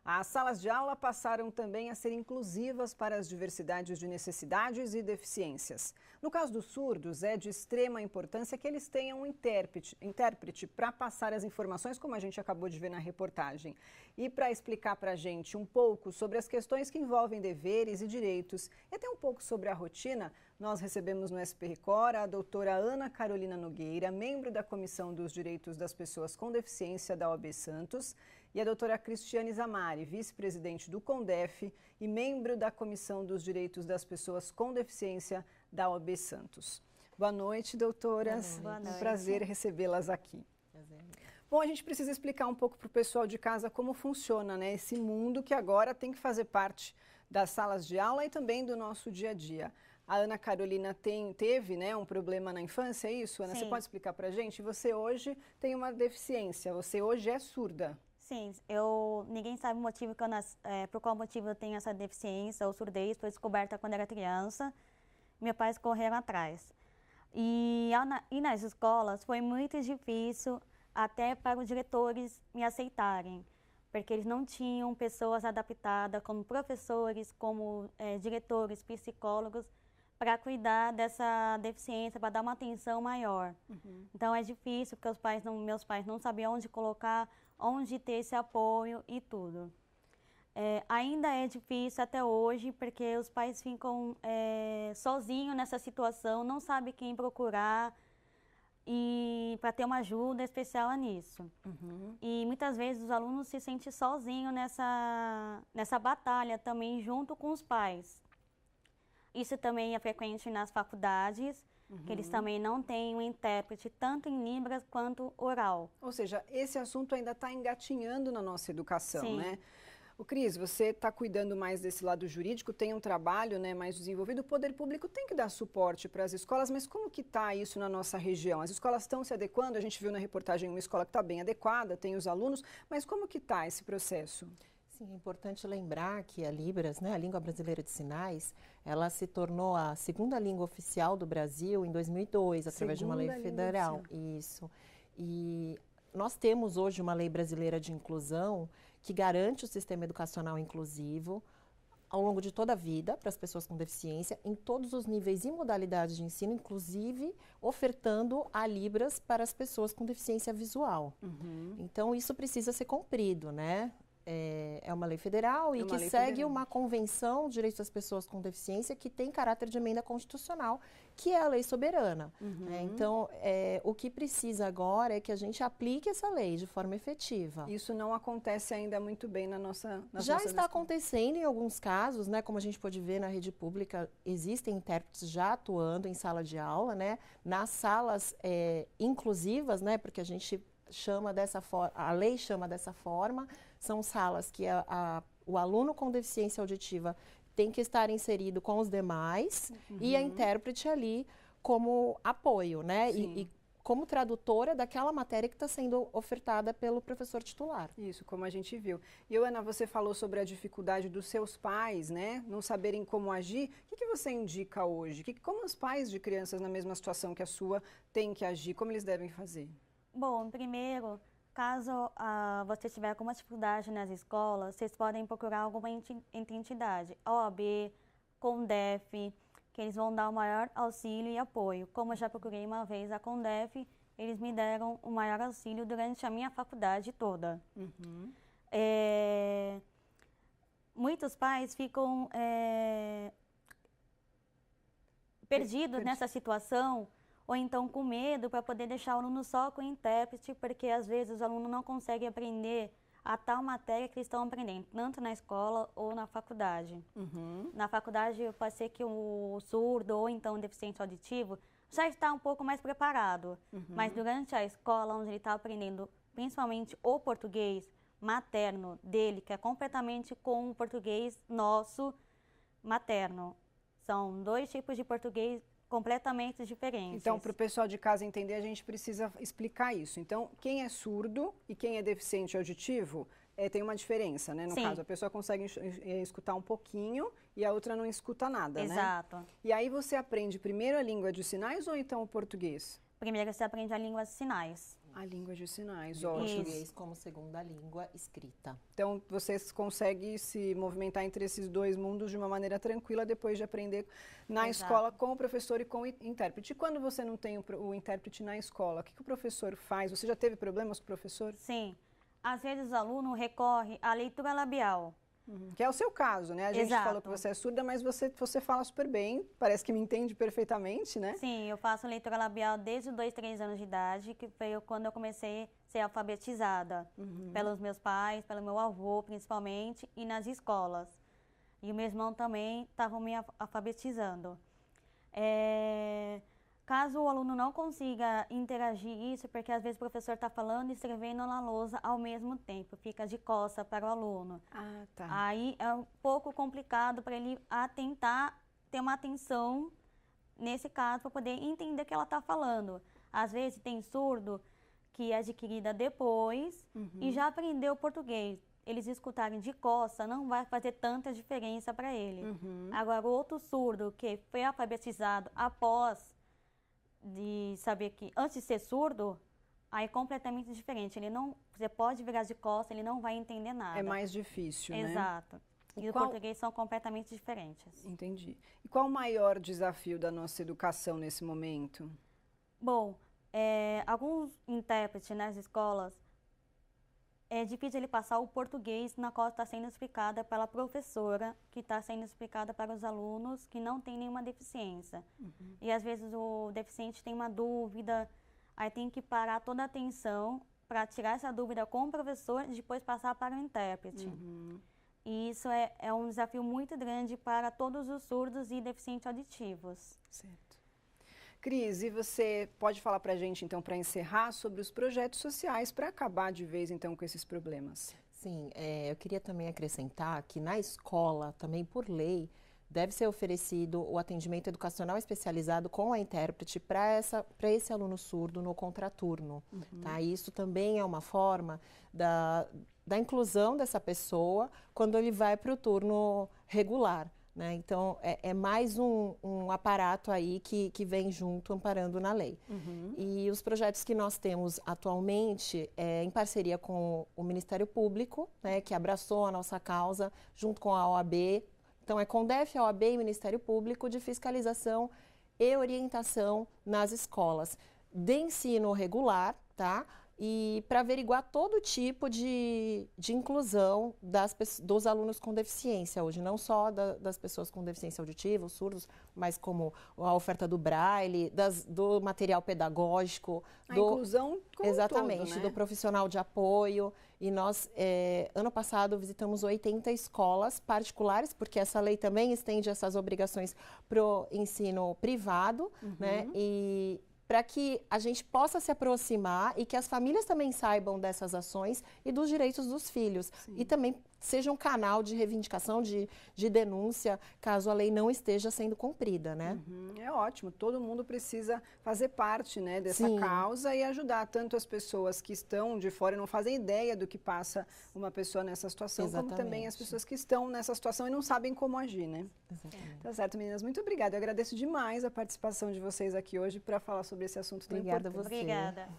As salas de aula passaram também a ser inclusivas para as diversidades de necessidades e deficiências. No caso dos surdos, é de extrema importância que eles tenham um intérprete para passar as informações, como a gente acabou de ver na reportagem. E para explicar para a gente um pouco sobre as questões que envolvem deveres e direitos e até um pouco sobre a rotina, nós recebemos no SP Record a doutora Ana Carolina Nogueira, membro da Comissão dos Direitos das Pessoas com Deficiência da OAB Santos, e a doutora Cristiane Zamari, vice-presidente do CONDEF e membro da Comissão dos Direitos das Pessoas com Deficiência da OAB Santos. Boa noite, doutoras. Boa noite. Um prazer recebê-las aqui. Prazer. Bom, a gente precisa explicar um pouco para o pessoal de casa como funciona, né, esse mundo que agora tem que fazer parte das salas de aula e também do nosso dia a dia. A Ana Carolina teve, né, um problema na infância, é isso, Ana? Sim. Você pode explicar para a gente? Você hoje tem uma deficiência, você hoje é surda. Sim, ninguém sabe o motivo que por qual motivo eu tenho essa deficiência ou surdez, foi descoberta quando era criança. Meus pais correram atrás. E nas escolas foi muito difícil até para os diretores me aceitarem, porque eles não tinham pessoas adaptadas como professores, como diretores, psicólogos, para cuidar dessa deficiência, para dar uma atenção maior. Então é difícil, porque meus pais não sabiam onde colocar, onde ter esse apoio e tudo. Ainda é difícil até hoje, porque os pais ficam sozinhos nessa situação, não sabem quem procurar e para ter uma ajuda especial nisso. E muitas vezes os alunos se sentem sozinhos nessa batalha também junto com os pais. Isso também é frequente nas faculdades, que eles também não têm um intérprete tanto em Libras quanto oral. Ou seja, esse assunto ainda está engatinhando na nossa educação, Sim. né? O Cris, você está cuidando mais desse lado jurídico, tem um trabalho, né, mais desenvolvido. O poder público tem que dar suporte para as escolas, mas como que está isso na nossa região? As escolas estão se adequando? A gente viu na reportagem uma escola que está bem adequada, tem os alunos, mas como que está esse processo? Sim, é importante lembrar que a Libras, né, a Língua Brasileira de Sinais, ela se tornou a segunda língua oficial do Brasil em 2002, através de uma lei federal. Isso. E nós temos hoje uma lei brasileira de inclusão que garante o sistema educacional inclusivo ao longo de toda a vida para as pessoas com deficiência, em todos os níveis e modalidades de ensino, inclusive ofertando a Libras para as pessoas com deficiência visual. Então, isso precisa ser cumprido, né? É uma lei federal e que segue uma convenção de direitos das pessoas com deficiência que tem caráter de emenda constitucional, que é a lei soberana. Então, o que precisa agora é que a gente aplique essa lei de forma efetiva. Isso não acontece ainda muito bem nas Já nossas está acontecendo em alguns casos, né? Como a gente pode ver na rede pública, existem intérpretes já atuando em sala de aula, né? Nas salas inclusivas, né? Porque a gente chama dessa forma, a lei chama dessa forma, são salas que o aluno com deficiência auditiva tem que estar inserido com os demais e a intérprete ali como apoio, né? E como tradutora daquela matéria que está sendo ofertada pelo professor titular. Isso, como a gente viu. E, Ana, você falou sobre a dificuldade dos seus pais, né? Não saberem como agir. O que você indica hoje? Como os pais de crianças na mesma situação que a sua têm que agir? Como eles devem fazer? Bom, primeiro, caso você tiver alguma dificuldade nas escolas, vocês podem procurar alguma entidade, OAB, CONDEF, que eles vão dar o maior auxílio e apoio. Como eu já procurei uma vez a CONDEF, eles me deram o maior auxílio durante a minha faculdade toda. Muitos pais ficam perdidos nessa situação, ou então com medo para poder deixar o aluno só com o intérprete, porque às vezes os alunos não conseguem aprender a tal matéria que eles estão aprendendo, tanto na escola ou na faculdade. Na faculdade pode ser que o surdo ou então o deficiente auditivo já está um pouco mais preparado, mas durante a escola, onde ele está aprendendo principalmente o português materno dele, que é completamente com o português nosso materno. São dois tipos de português completamente diferentes. Então, para o pessoal de casa entender, a gente precisa explicar isso. Então, quem é surdo e quem é deficiente auditivo, tem uma diferença, né? No caso, a pessoa consegue escutar um pouquinho e a outra não escuta nada, né? Exato. E aí você aprende primeiro a língua de sinais ou então o português? Primeiro você aprende a língua de sinais. A língua de sinais, O ótimo. português como segunda língua escrita. Então, vocês conseguem se movimentar entre esses dois mundos de uma maneira tranquila depois de aprender na Exato. escola com o professor e com o intérprete. E quando você não tem o intérprete na escola, o que o professor faz? Você já teve problemas com o professor? Sim. Às vezes o aluno recorre à leitura labial. Que é o seu caso, né? A gente Exato. falou que você é surda, mas você fala super bem, parece que me entende perfeitamente, né? Sim, eu faço leitura labial desde os 2, 3 anos de idade, que foi quando eu comecei a ser alfabetizada pelos meus pais, pelo meu avô, principalmente, e nas escolas. E o meu irmão também estava me alfabetizando. Caso o aluno não consiga interagir isso, porque às vezes o professor está falando e escrevendo na lousa ao mesmo tempo, fica de costa para o aluno. Ah, tá. Aí é um pouco complicado para ele tentar ter uma atenção nesse caso para poder entender o que ela está falando. Às vezes tem surdo que é adquirida depois e já aprendeu português. Eles escutarem de costa não vai fazer tanta diferença para ele. Agora, o outro surdo que foi alfabetizado após de saber que antes de ser surdo, aí é completamente diferente. Ele não, você pode virar de costas, ele não vai entender nada. É mais difícil, né? Exato. E o qual- português são completamente diferentes. Entendi. E qual o maior desafio da nossa educação nesse momento? Bom, alguns intérpretes nas escolas, é difícil ele passar o português na qual está sendo explicada pela professora, que está sendo explicada para os alunos que não têm nenhuma deficiência. E às vezes o deficiente tem uma dúvida, aí tem que parar toda a atenção para tirar essa dúvida com o professor e depois passar para o intérprete. E isso é um desafio muito grande para todos os surdos e deficientes auditivos. Certo. Cris, e você pode falar para a gente, então, para encerrar, sobre os projetos sociais para acabar de vez, então, com esses problemas? Sim, eu queria também acrescentar que na escola, também por lei, deve ser oferecido o atendimento educacional especializado com a intérprete para esse aluno surdo no contraturno. Tá? Isso também é uma forma da inclusão dessa pessoa quando ele vai para o turno regular. Né? Então, é mais um aparato aí que vem junto, amparando na lei. E os projetos que nós temos atualmente, em parceria com o Ministério Público, né, que abraçou a nossa causa, junto com a OAB. Então, é CONDEF, OAB e Ministério Público de fiscalização e orientação nas escolas de ensino regular, tá? E para averiguar todo tipo de inclusão dos alunos com deficiência hoje, não só das pessoas com deficiência auditiva, os surdos, mas como a oferta do braille, do material pedagógico. A inclusão como exatamente, um todo, né? do profissional de apoio. E nós, ano passado, visitamos 80 escolas particulares, porque essa lei também estende essas obrigações para o ensino privado, né? E para que a gente possa se aproximar e que as famílias também saibam dessas ações e dos direitos dos filhos. Sim. E também seja um canal de reivindicação, de denúncia, caso a lei não esteja sendo cumprida, né? É ótimo, todo mundo precisa fazer parte, né, dessa Sim. causa e ajudar tanto as pessoas que estão de fora e não fazem ideia do que passa uma pessoa nessa situação, Exatamente. como também as pessoas que estão nessa situação e não sabem como agir, né? Exatamente. Tá certo, meninas, muito obrigada. Eu agradeço demais a participação de vocês aqui hoje para falar sobre esse assunto tão Obrigada a importante. você. Obrigada.